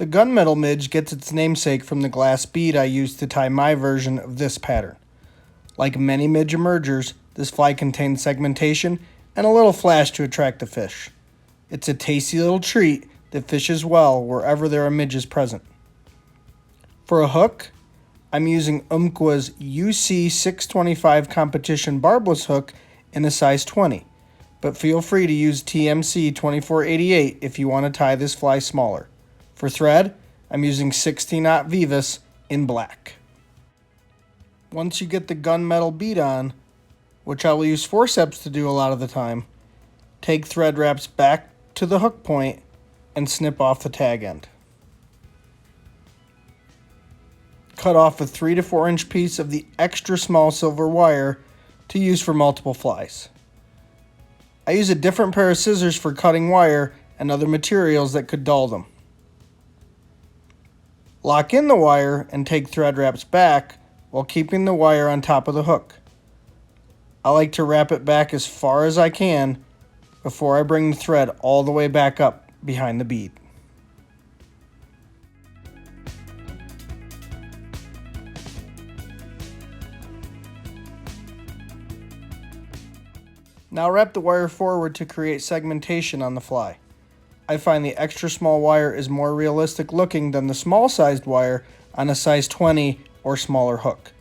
The Gunmetal Midge gets its namesake from the glass bead I used to tie my version of this pattern. Like many midge emergers, this fly contains segmentation and a little flash to attract the fish. It's a tasty little treat that fishes well wherever there are midges present. For a hook, I'm using Umpqua's UC625 competition barbless hook in a size 20, but feel free to use TMC 2488 if you want to tie this fly smaller. For thread, I'm using 60-knot Veevus in black. Once you get the gunmetal bead on, which I will use forceps to do a lot of the time, take thread wraps back to the hook point and snip off the tag end. Cut off a 3 to 4 inch piece of the extra small silver wire to use for multiple flies. I use a different pair of scissors for cutting wire and other materials that could dull them. Lock in the wire and take thread wraps back while keeping the wire on top of the hook. I like to wrap it back as far as I can before I bring the thread all the way back up behind the bead. Now wrap the wire forward to create segmentation on the fly. I find the extra small wire is more realistic looking than the small sized wire on a size 20 or smaller hook.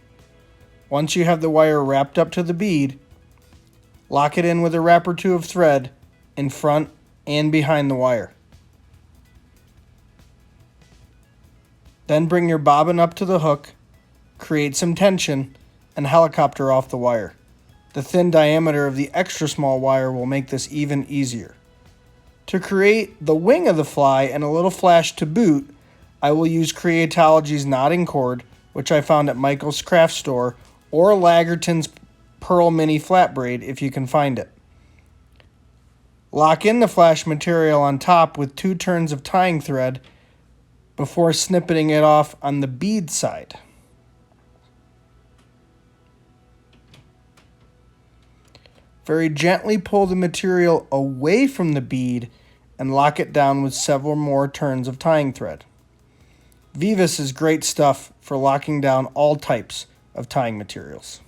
Once you have the wire wrapped up to the bead, lock it in with a wrap or two of thread in front and behind the wire. Then bring your bobbin up to the hook, create some tension, and helicopter off the wire. The thin diameter of the extra small wire will make this even easier. To create the wing of the fly and a little flash to boot, I will use Creatology's knotting cord, which I found at Michael's craft store, or Lagerton's Pearl Mini flat braid if you can find it. Lock in the flash material on top with 2 turns of tying thread before snippeting it off on the bead side. Very gently pull the material away from the bead and lock it down with several more turns of tying thread. Veevus is great stuff for locking down all types of tying materials.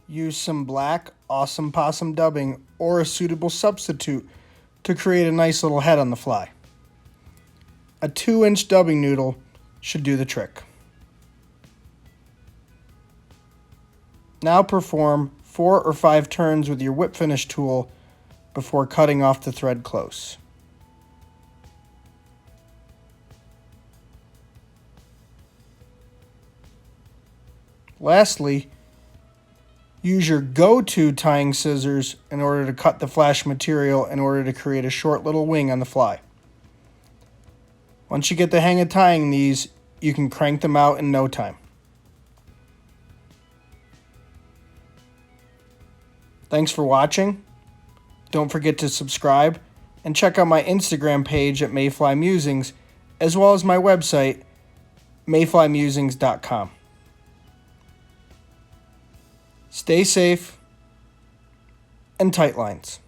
Use some black Awesome Possum dubbing or a suitable substitute to create a nice little head on the fly. A 2-inch dubbing noodle should do the trick. Now perform 4 or 5 turns with your whip finish tool before cutting off the thread close. Lastly, use your go-to tying scissors in order to cut the flash material in order to create a short little wing on the fly. Once you get the hang of tying these, you can crank them out in no time. Thanks for watching. Don't forget to subscribe and check out my Instagram page at Mayfly Musings, as well as my website, mayflymusings.com. Stay safe and tight lines.